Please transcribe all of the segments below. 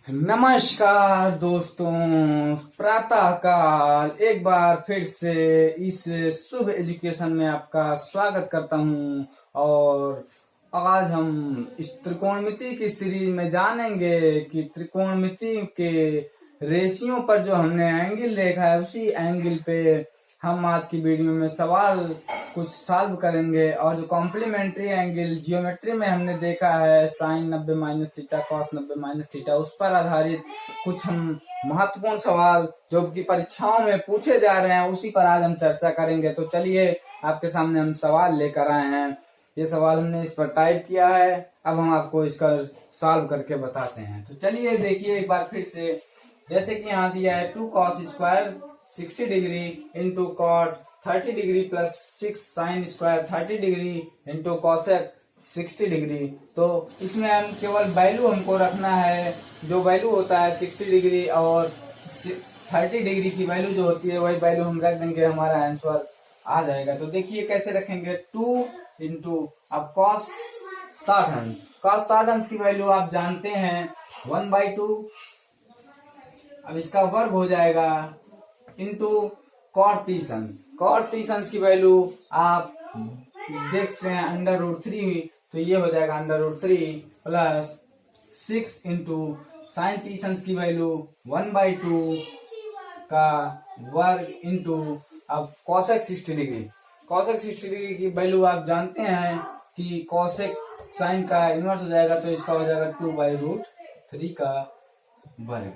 नमस्कार दोस्तों, प्रातः काल एक बार फिर से इस शुभ एजुकेशन में आपका स्वागत करता हूं। और आज हम इस त्रिकोणमिति की सीरीज में जानेंगे कि त्रिकोणमिति के रेशियो पर जो हमने एंगल देखा है उसी एंगल पे हम आज की वीडियो में सवाल कुछ सॉल्व करेंगे। और जो कॉम्प्लीमेंट्री एंगल जियोमेट्री में हमने देखा है sine 90 minus theta cos 90 minus theta, उस पर आधारित कुछ हम महत्वपूर्ण सवाल जो कि परीक्षाओं में पूछे जा रहे हैं उसी पर आज हम चर्चा करेंगे। तो चलिए आपके सामने हम सवाल लेकर आए हैं। ये सवाल हमने इस पर टाइप किया है, अब हम आपको इसका सॉल्व करके बताते हैं। तो चलिए देखिए एक बार फिर से, जैसे कि यहाँ दिया है 2 cos square 60 degree into cot 30 degree plus 6 sine square 30 degree into cosec 60 degree. तो इसमें हम केवल वैल्यू हमको रखना है, जो वैल्यू होता है 60 डिग्री और 30 डिग्री की वैल्यू जो होती है वही वैल्यू हम रख देंगे, हमारा आंसर आ जाएगा। तो देखिए कैसे रखेंगे, 2 इंटू अब कॉस 60 अंश, कॉस 60 अंश की वैल्यू आप जानते हैं 1/2, अब इसका वर्ग हो जाएगा इंटू कॉट 30 अंश, कॉट 30 अंश की वैल्यू आप देखते हैं √3, तो ये हो जाएगा √3 प्लस 6 इंटू साइन 30 अंश की वैल्यू 1/2 का वर्ग इंटू अब कॉसेक 60 डिग्री, कॉसेक 60 डिग्री की वैल्यू आप जानते हैं कि कॉसेक साइन का इनवर्स हो जाएगा, तो इसका हो जाएगा 2/√3 का वर्ग।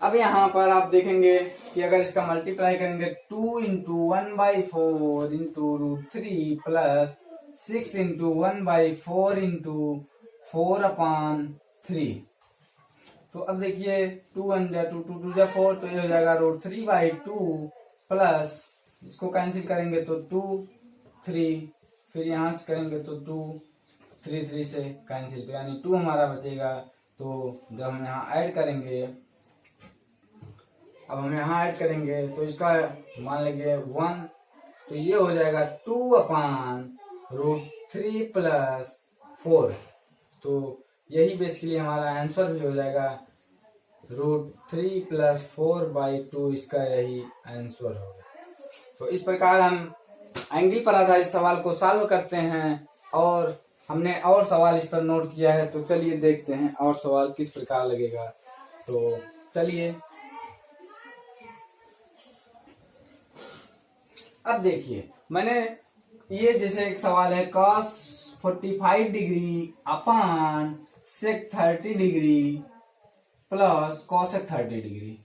अब यहाँ पर आप देखेंगे कि अगर इसका मल्टीप्लाई करेंगे 2 into 1/4 into √3 plus 6 into 1/4 into 4/3। तो अब देखिए 2 1 जा 2 2 2 जा 4, तो ये हो जाएगा √3/2 प्लस इसको कैंसिल करेंगे तो 2 3, फिर यहाँ से करेंगे तो 2 3 3 से कैंसिल, तो यानी 2 हमारा बचेगा। तो जब हम यहाँ ऐड करेंगे, अब हम यहाँ ऐड करेंगे तो इसका मान लेंगे 1, तो ये हो जाएगा 2/√3 प्लस 4। तो यही बेसिकली हमारा आंसर भी हो जाएगा, √3 प्लस 4/2 इसका यही आंसर होगा। तो इस प्रकार हम एंगल पर आधारित सवाल को सॉल्व करते हैं और हमने और सवाल इस पर नोट किया है। तो चलिए देखते हैं और सवाल किस प्रकार लगेगा। तो चलिए अब देखिए, मैंने ये जैसे एक सवाल है cos 45 डिग्री अपान sec 30 degree plus cosec 30 degree.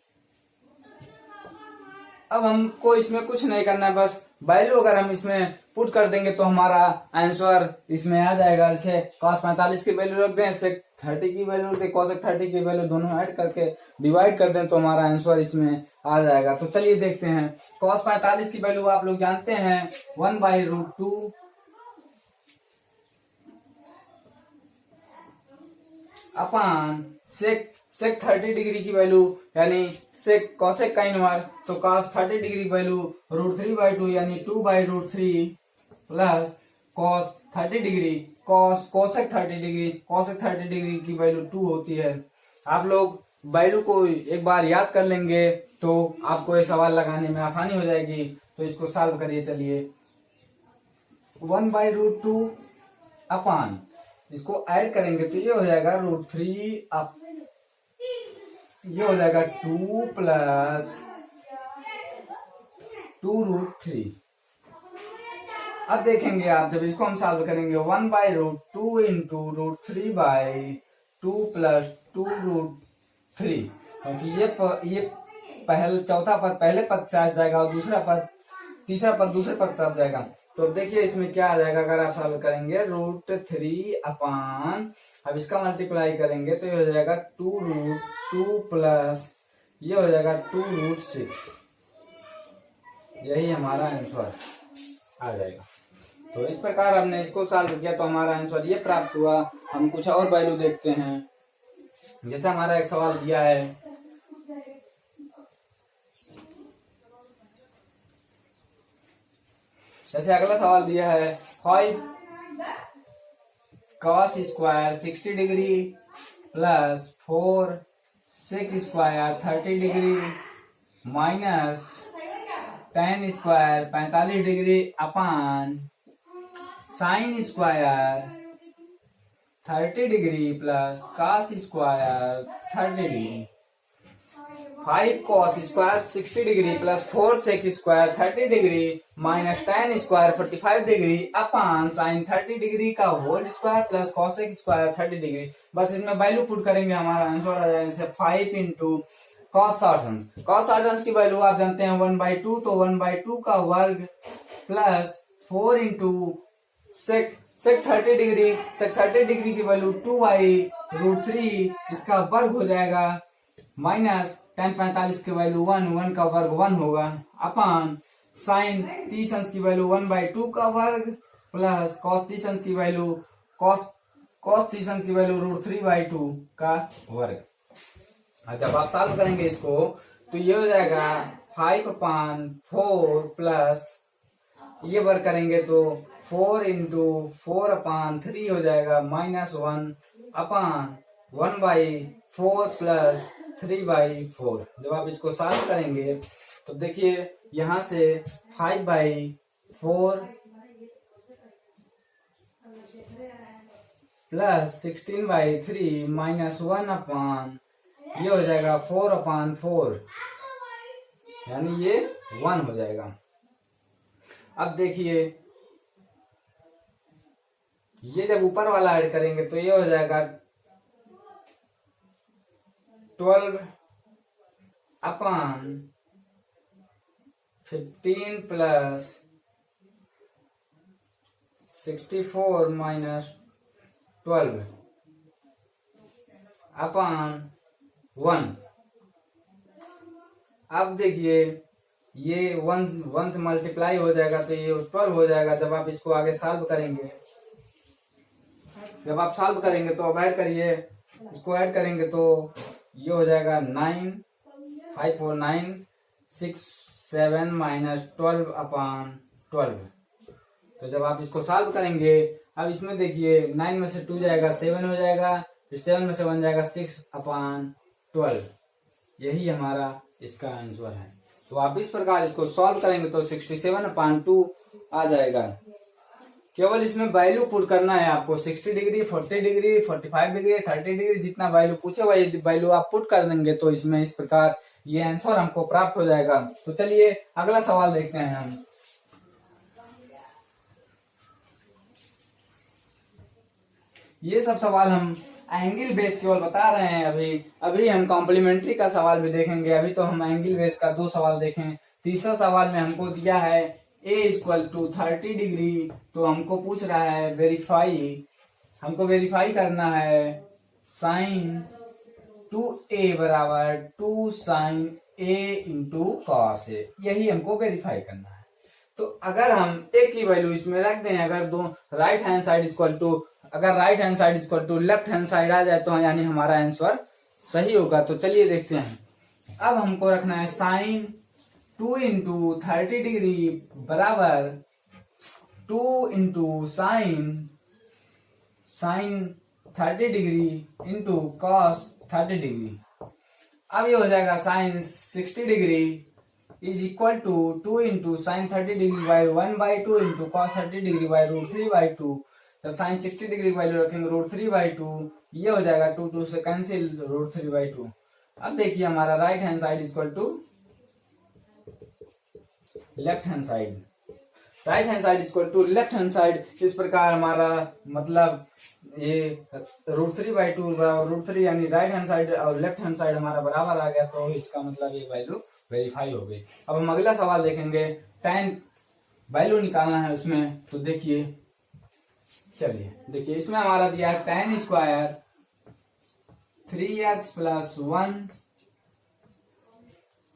अब हमको इसमें कुछ नहीं करना है, बस वैल्यू अगर हम इसमें पुट कर देंगे तो हमारा आंसर इसमें आ जाएगा। जैसे cos 45 की वैल्यू रख दें, sec 30 की वैल्यू रख दें, cosec 30 की वैल्यू, दोनों ऐड करके डिवाइड कर दें तो हमारा आंसर इसमें आ जाएगा। तो चलिए देखते हैं, cos 45 की वैल्यू आप लोग जानते हैं 1/√2 अपान sec 30 डिग्री की वैल्यू यानी sec cosec का इनवर्स, तो cos 30 डिग्री वैल्यू √3/2 यानी 2/√3 plus cos 30 degree cosec 30 degree, cosec 30 degree की वैल्यू 2 होती है। आप लोग वैल्यू को एक बार याद कर लेंगे तो आपको ये सवाल लगाने में आसानी हो जाएगी। तो इसको सॉल्व करिए। चलिए 1/√2 अपान इसको ऐड करेंगे तो ये हो जाएगा √3 ये हो जाएगा 2 प्लस 2√3। अब देखेंगे आप, जब इसको हम सॉल्व करेंगे 1/√2 इंटू √3/2 प्लस 2√3, क्योंकि ये चौथा पद पहले पद से आ जाएगा और तीसरा पद दूसरे पद से आ जाएगा। तो अब देखिए इसमें क्या आ जाएगा, अगर आप सॉल्व करेंगे √3 अपान, अब इसका मल्टीप्लाई करेंगे तो ये हो जाएगा 2√2 प्लस ये हो जाएगा 2√6, यही हमारा आंसर आ जाएगा। तो इस प्रकार हमने इसको सॉल्व किया तो हमारा आंसर ये प्राप्त हुआ। हम कुछ और वैल्यू देखते हैं, जैसे हमारा एक सवाल दिया है, जैसे अगला सवाल दिया है 5 cos square 60 degree plus 4 sec square 30 degree minus tan square 45 degree upon sine square 30 degree plus cos square 30 degree 5 cos square 60 degree plus 4 sec square 30 degree minus tan square 45 degree upon sine 30 degree का whole square plus cosec square 30 degree. बस इसमें value put करेंगे, हमारा answer आ जाएगा 5 into cos 60 अंश। cos 60 अंश की value आप जानते हैं 1/2, तो 1/2 का वर्ग plus 4 into sec 30 degree, sec 30 degree की वैल्यू 2/√3 इसका वर्ग हो जाएगा माइनस tan 45 की वैल्यू 1 का वर्ग 1 होगा अपान साइन 30 अंश की वैल्यू 1/2 का वर्ग प्लस cos 30 अंश की वैल्यू cos 30 अंश की वैल्यू √3/2 का वर्ग। जब आप सॉल्व करेंगे इसको तो ये हो जाएगा 5/4 प्लस ये वर्ग करेंगे तो 4 इंटू 4/3 हो जाएगा माइनस 1 अपान 1/4 प्लस 3/4। जब आप इसको सॉल्व करेंगे तो देखिए यहां से 5/4 प्लस 16/3 माइनस 1 अपान ये हो जाएगा 4/4 यानी ये 1 हो जाएगा। अब देखिए ये जब ऊपर वाला ऐड करेंगे तो ये हो जाएगा 12/15 प्लस 64 माइनस 12 अपान 1। अब देखिए ये 1 से मल्टीप्लाई हो जाएगा तो ये 12 हो जाएगा। जब आप इसको आगे सॉल्व करेंगे, जब आप सॉल्व करेंगे तो अब ऐड करिए, इसको ऐड करेंगे तो ये हो जाएगा 9 5 4 9 6 7 माइनस 12/12। तो जब आप इसको सॉल्व करेंगे, अब इसमें देखिए 9 में से 2 जाएगा 7 हो जाएगा, फिर 7 में से 1 जाएगा 6/12। यही हमारा इसका आंसर है। तो आप इस प्रकार इसको सॉल्व करेंगे तो 67/2 आ जाएगा। केवल इसमें वैल्यू पुट करना है आपको, 60 डिग्री 40 डिग्री 45 डिग्री 30 डिग्री जितना वैल्यू पूछे वही वैल्यू आप पुट कर देंगे तो इसमें इस प्रकार ये आंसर हमको प्राप्त हो जाएगा। तो चलिए अगला सवाल देखते हैं हम। ये सब सवाल हम एंगल बेस केवल बता रहे हैं। अभी हम कॉम्प्लीमेंट्री का सवाल भी देखेंगे। अभी तो हम एंगल बेस का 2 सवाल देखें। तीसरा सवाल में हमको दिया है a = 30 डिग्री, तो हमको पूछ रहा है हमको वेरीफाई करना है साइन 2a बराबर 2 sine a into cos a। यही हमको वेरीफाई करना है। तो अगर हम a की वैल्यू इसमें रख दें, अगर right hand side equal to left hand side आ जाए तो यानी हमारा आंसर सही होगा। तो चलिए देखते हैं। अब हमको रखना है साइन 2 इंटू 30 डिग्री बराबर 2 into sine 30 degree into cos 30 degree. अब ये हो जाएगा sine 60 degree is equal to 2 into sine 30 degree by 1/2 into cos 30 degree by √3/2। जब साइन 60 डिग्री की वैल्यू रखेंगे √3/2, ये हो जाएगा 2 से कैंसिल √3/2। अब देखिए हमारा right hand side equal to left hand side, right hand side equal to left hand side. इस प्रकार हमारा मतलब ये √3/2 यानी राइट हैंड साइड और लेफ्ट हैंड साइड हमारा बराबर आ गया। तो इसका मतलब ये वैल्यू वेरीफाई हो गई। अब हम अगला सवाल देखेंगे। tan वैल्यू निकालना है उसमें। तो चलिए देखिए इसमें हमारा दिया है tan स्क्वायर 3x + 1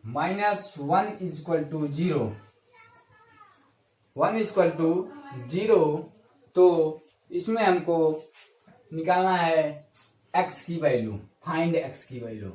माइनस 1 = 0। 1 = 0। तो इसमें हमको निकालना है x की वैल्यू, फाइंड x की वैल्यू,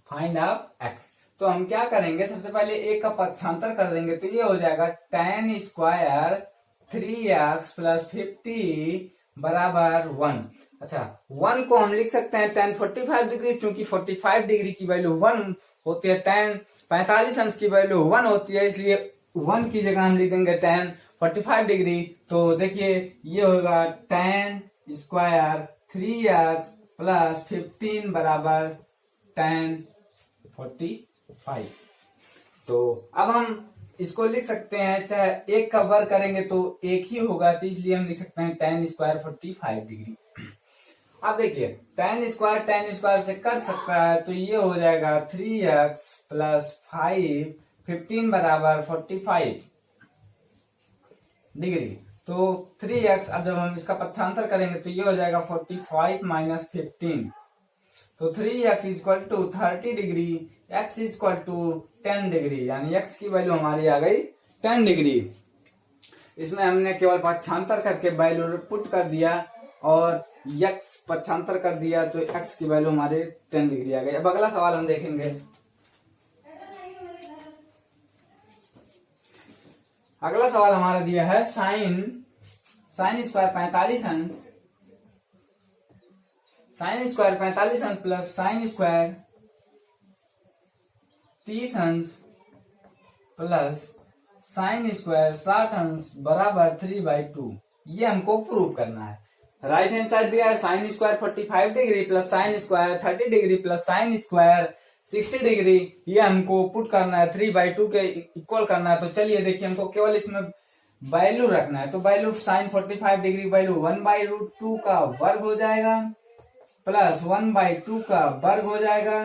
फाइंड ऑफ x। तो हम क्या करेंगे, सबसे पहले एक का पक्षांतर कर देंगे तो ये हो जाएगा tan स्क्वायर 3x + 50 बराबर 1। अच्छा 1 को हम लिख सकते हैं tan 45 डिग्री, क्योंकि 45 डिग्री की वैल्यू 1 होती है, tan 45 अंश की वैल्यू 1 होती है, इसलिए 1 की जगह हम लिख देंगे tan 45 डिग्री। तो देखिए ये होगा tan स्क्वायर 3x प्लस 15 बराबर tan 45। तो अब हम इसको लिख सकते हैं, चाहे एक का वर्ग करेंगे तो एक ही होगा, तो इसलिए हम लिख सकते हैं tan स्क्वायर 45 डिग्री। अब देखिए tan स्क्वायर से कट सकता है, तो ये हो जाएगा 3x प्लस 5 15 बराबर 45 डिग्री। तो 3x, अब जब हम इसका पक्षांतर करेंगे तो ये हो जाएगा 45 माइनस 15, तो 3x equal to 30 degree, x equal to 10 degree, यानी x की वैल्यू हमारी आ गई 10 डिग्री। इसमें हमने केवल पक्षांतर करके वैल्यू पुट कर दिया और x पक्षांतर कर दिया, तो x की वैल्यू हमारे 10 डिग्री आ गई। अब अगला सवाल हम देखेंगे। अगला सवाल हमारा दिया है साइन स्क्वायर 45 अंश, साइन स्क्वायर 45 अंश प्लस साइन स्क्वायर 30 अंश प्लस साइन स्क्वायर 60 अंश बराबर 3/2। ये हमको प्रूव करना है। राइट हैंड साइड दिया है sine square 45 degree plus sign square 30 degree plus sine square 60 degree, ये हमको पुट करना है, 3/2 के इक्वल करना है। तो चलिए देखिए, हमको केवल इसमें वैल्यू रखना है, तो वैल्यू साइन 45 डिग्री वैल्यू 1/√2 का वर्ग हो जाएगा प्लस 1/2 का वर्ग हो जाएगा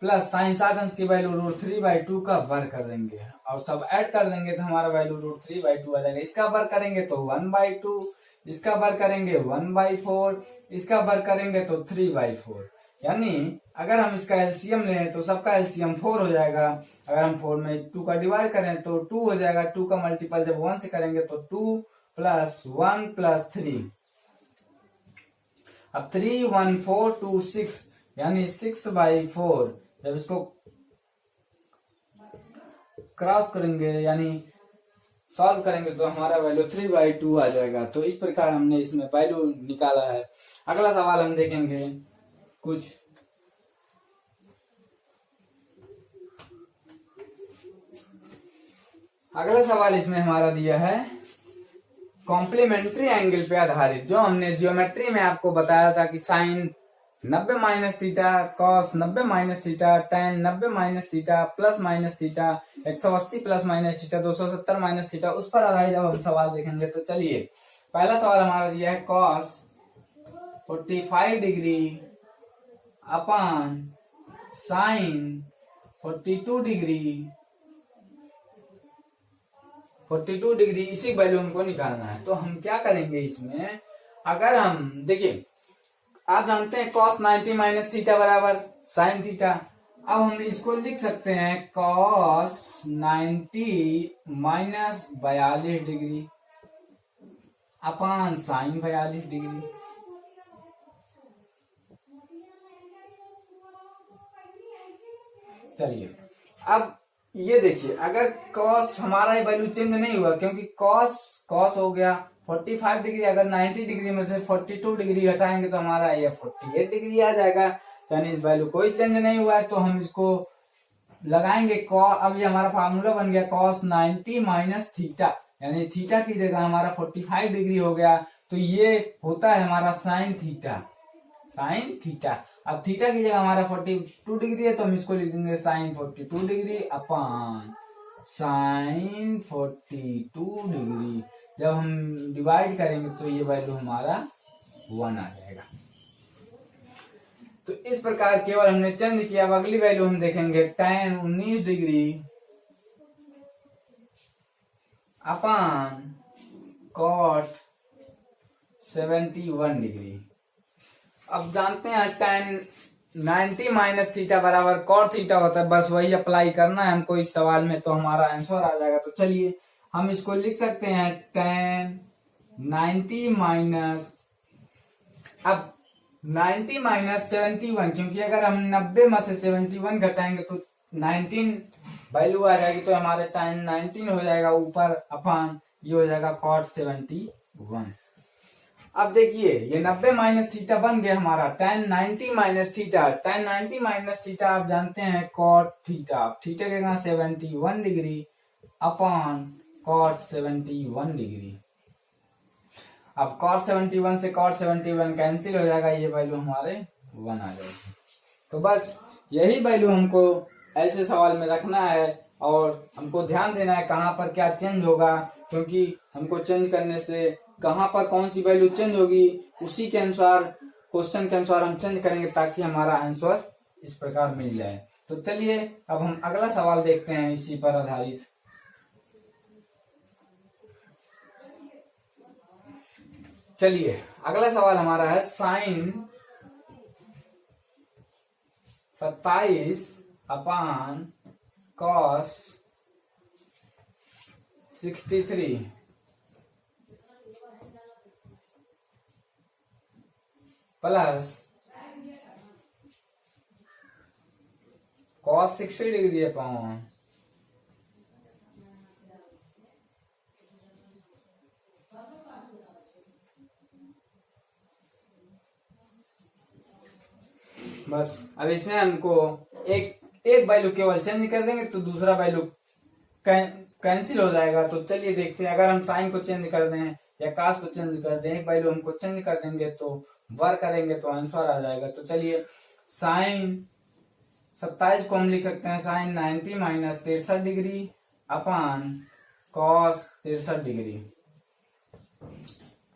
प्लस साइन 60 अंश की वैल्यू √3/2 का वर्ग कर देंगे और सब ऐड कर देंगे, तो हमारा वैल्यू √3/2 आ जाएगा। इसका वर्ग करेंगे तो 1/2, इसका वर्ग करेंगे 1/4, इसका वर्ग करेंगे तो 3/4। यानी अगर हम इसका एलसीएम लें तो सबका एलसीएम 4 हो जाएगा। अगर हम 4 में 2 का डिवाइड करें तो 2 हो जाएगा। 2 का मल्टीपल जब 1 से करेंगे तो 2 प्लस 1 प्लस 3। अब 3 1 4 2 6, यानी 6/4। जब इसको क्रॉस करेंगे यानी सॉल्व करेंगे तो हमारा वैल्यू 3/2 आ जाएगा। तो इस प्रकार हमने इसमें वैल्यू निकाला है। अगला सवाल हम देखेंगे कुछ। अगला सवाल इसमें हमारा दिया है कॉम्प्लीमेंट्री एंगल पे आधारित, जो हमने जियोमेट्री में आपको बताया था कि sine 90 minus theta, cos 90 minus theta, tan 90 minus theta, plus minus theta, 180 plus minus theta, 270 minus theta, उस पर आधारित जब हम सवाल देखेंगे। तो चलिए पहला सवाल हमारा दिया है cos 45 degree upon sine 42 degree, इसी वैल्यू हमको निकालना है। तो हम क्या करेंगे इसमें, अगर हम देखिए आप जानते हैं cos 90 माइनस थीटा बराबर साइन थीटा। अब हम इसको लिख सकते हैं cos 90 minus 42 degree upon sine 42 degree. चलिए अब ये देखिए, अगर cos हमारा ये वैल्यू चेंज नहीं हुआ, क्योंकि cos हो गया 45 डिग्री, अगर 90 डिग्री में से 42 डिग्री घटाएंगे तो हमारा ये 48 डिग्री आ जाएगा। यानी इस वैल्यू कोई चेंज नहीं हुआ है, तो हम इसको लगाएंगे अब ये हमारा फार्मूला बन गया cos 90 माइनस थीटा, यानी थीटा की जगह हमारा 45 डिग्री हो गया। तो ये होता है हमारा साइन थीटा। अब थीटा की जगह हमारा 42 डिग्री है, तो हम इसको लिख देंगे sine 42 degree upon sine 42 degree. जब हम डिवाइड करेंगे तो ये वैल्यू हमारा 1 आ जाएगा। तो इस प्रकार केवल हमने चेंज किया। अब अगली वैल्यू हम देखेंगे tan 19 degree upon cot 71 degree. अब जानते हैं tan 90 माइनस थीटा बराबर cot थीटा होता है, बस वही अप्लाई करना है हमको इस सवाल में, तो हमारा आंसर आ जाएगा। तो चलिए हम इसको लिख सकते हैं tan 90 माइनस, अब 90 माइनस 71, क्योंकि अगर हम 90 में से 71 घटाएंगे तो 19 वैल्यू आ जाएगी, तो हमारे tan 19 हो जाएगा ऊपर अपॉन ये हो जाएगा cot 71। अब देखिए ये 90 माइनस थीटा बन गया हमारा tan 90 minus theta. tan 90 minus theta आप जानते हैं cot थीटा। थीटा के यहाँ 71 डिग्री अपॉन cot 71 डिग्री। अब cot 71 से cot 71 कैंसिल हो जाएगा, ये वैल्यू हमारे 1 आ जाएगी। तो बस यही वैल्यू हमको ऐसे सवाल में रखना है और हमको ध्यान देना है कहाँ पर क्या चेंज होगा, क्योंकि हमको चेंज करने से कहाँ पर कौन सी वैल्यू चेंज होगी उसी के अनुसार क्वेश्चन के अनुसार हम चेंज करेंगे ताकि हमारा आंसर इस प्रकार मिल जाए। तो चलिए अब हम अगला सवाल देखते हैं इसी पर आधारित। चलिए अगला सवाल हमारा है sine 27 upon cos 63 plus cos 60 degree upon बस अब इसमें हमको एक वैल्यू केवल चेंज कर देंगे तो दूसरा वैल्यू कैंसिल हो जाएगा। तो चलिए देखते हैं, अगर हम साइन को चेंज कर दें या कास को चेंज कर दें, एक वैल्यू हमको चेंज कर देंगे तो वर्क करेंगे तो आंसर आ जाएगा। तो चलिए साइन 27 को हम लिख सकते हैं sine 90 minus 63 degree upon cos 63 degree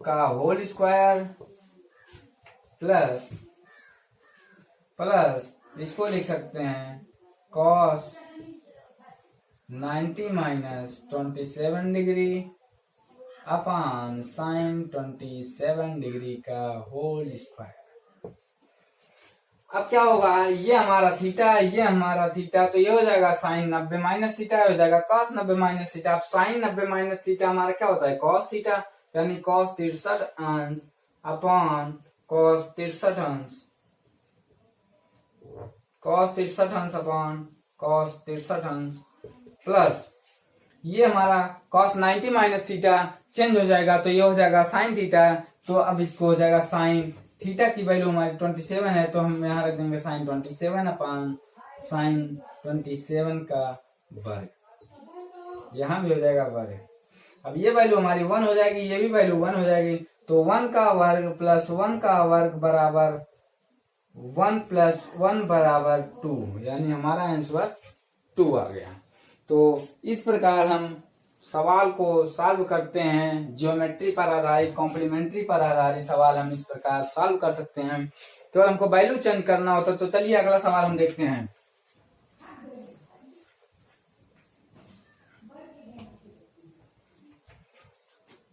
का होल स्क्वायर प्लस इसको लिख सकते हैं cos 90 minus 27 degree upon sine 27 degree का होल स्क्वायर। अब क्या होगा, ये हमारा थीटा ये हमारा थीटा, तो ये हो जाएगा साइन 90 माइनस थीटा हो जाएगा कॉस 90 माइनस थीटा। अब साइन 90 माइनस थीटा हमारा क्या होता है कॉस थीटा, यानी कॉस 63 अंश अपॉन कॉस 63 अंश, कॉस 63 अंश अपॉन कॉस 63 अंश प्लस ये हमारा कॉस 90 माइनस थीटा चेंज हो जाएगा तो ये हो जाएगा साइन थीटा। तो अब इसको हो जाएगा साइन थीटा की वैल्यू हमारी 27 है तो हम यहाँ रख देंगे साइन 27 अपान साइन 27 का वर्ग, यहाँ भी हो जाएगा वर्ग। अब ये वैल्यू हमारी 1 हो जाएगी, ये भी वैल्यू 1 हो जाएगी, तो 1 का वर्ग प्लस 1 का वर्ग बराबर 1 प्लस 1 बराबर 2, यानी हमारा आंसर 2 आ गया। तो इस प्रकार हम सवाल को सॉल्व करते हैं। ज्योमेट्री पर आधारित कॉम्प्लीमेंट्री पर आधारित सवाल हम इस प्रकार सॉल्व कर सकते हैं, केवल हमको वैल्यू चेंज करना होता। तो चलिए अगला सवाल हम देखते हैं।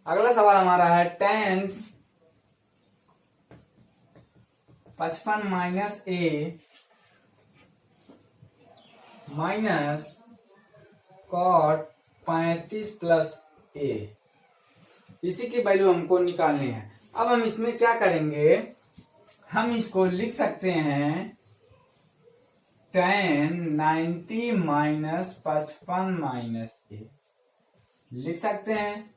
अगला सवाल हमारा है tan 55 माइनस ए माइनस कॉट 35 प्लस ए, इसी की वैल्यू हमको निकालनी है। अब हम इसमें क्या करेंगे, हम इसको लिख सकते हैं tan 90 माइनस 55 माइनस ए लिख सकते हैं,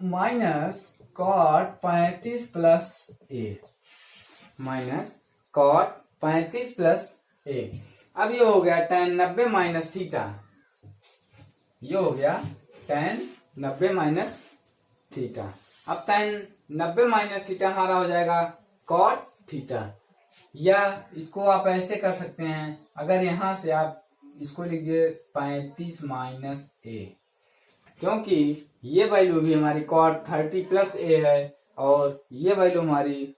minus cot 35 plus a, minus cot 35 plus ए। अब ये हो गया tan 90 माइनस थीटा, ये हो गया tan 90 माइनस थीटा। अब tan 90 माइनस थीटा हमारा हो जाएगा cot थीटा, या इसको आप ऐसे कर सकते हैं, अगर यहां से आप इसको लिखिए 35 माइनस ए, क्योंकि ये वैल्यू भी हमारी cot 30 प्लस ए है और ये वैल्यू हमारी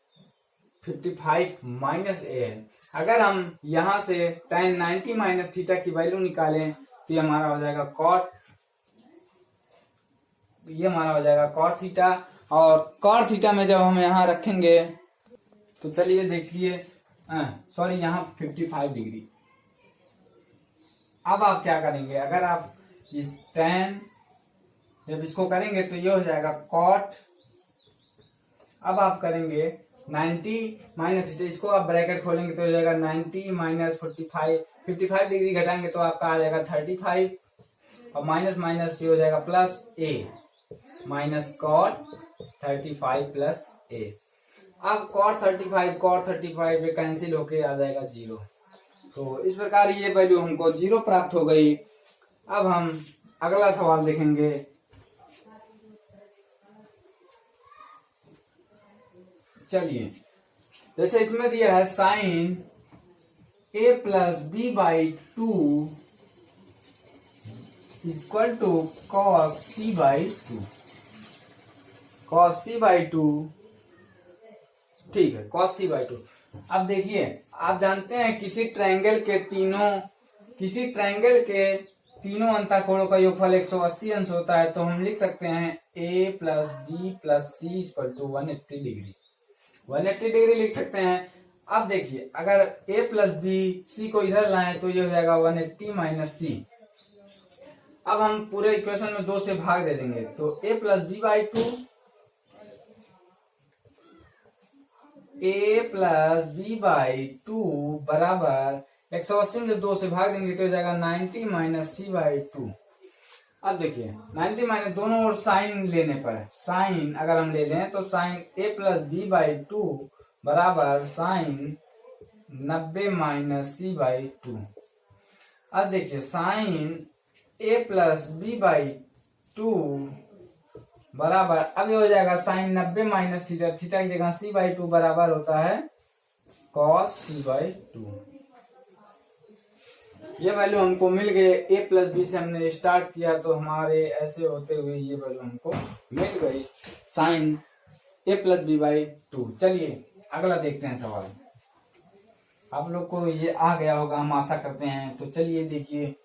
55 माइनस ए है। अगर हम यहां से tan 90 माइनस थीटा की वैल्यू निकालें तो ये हमारा हो जाएगा cot, ये हमारा हो जाएगा cot थीटा, और cot थीटा में जब हम यहाँ रखेंगे तो चलिए देखिए, सॉरी यहाँ 55 डिग्री। अब आप क्या करेंगे, अगर आप इस tan जब इसको करेंगे तो ये हो जाएगा cot, अब आप करेंगे 90 माइनस, इसको आप ब्रैकेट खोलेंगे तो हो जाएगा 90 माइनस 55 डिग्री घटाएंगे तो आपका आ जाएगा 35, और माइनस माइनस ये हो जाएगा plus a, minus cot 35 plus a। अब cot 35 ये कैंसिल होके आ जाएगा 0। तो इस प्रकार ये वैल्यू हमको 0 प्राप्त हो गई। अब हम अगला सवाल देखेंगे। चलिए, जैसे इसमें दिया है sine a plus B by 2 equal to cos c by 2। Cos c by 2, ठीक है, कॉस c बाई 2। अब देखिए, आप जानते हैं किसी ट्रायंगल के तीनों अंतःकोणों का योगफल 180 अंश होता है। तो हम लिख सकते हैं a plus B plus C equal to 180 degree. 180 degree लिख सकते हैं। अब देखिए, अगर a प्लस बी सी को इधर लाएं तो ये हो जाएगा 180 माइनस सी। अब हम पूरे इक्वेशन में 2 से भाग दे देंगे तो a plus B by 2, a plus B by 2 बराबर 180 में 2 से भाग देंगे तो हो जाएगा 90 माइनस सी बाई 2। अब देखिए, 90 माइनस दोनों ओर साइन लेने पर, साइन अगर हम ले लें तो sine a plus B by 2 बराबर साइन 90 माइनस सी बाई 2। अब देखिए, sine a plus B by 2 बराबर, अब ये हो जाएगा साइन 90 माइनस थीटा, थीटा की जगह सी बाई 2 बराबर होता है कॉस सी बाई 2। ये वैल्यू हमको मिल गए। a प्लस बी से हमने स्टार्ट किया तो हमारे ऐसे होते हुए ये वैल्यू हमको मिल गई, sine a plus B by 2। चलिए अगला देखते हैं सवाल। आप लोग को ये आ गया होगा, हम आशा करते हैं। तो चलिए देखिए,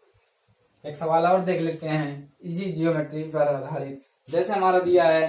एक सवाल और देख लेते हैं इजी जियोमेट्री पर आधारित। जैसे हमारा दिया है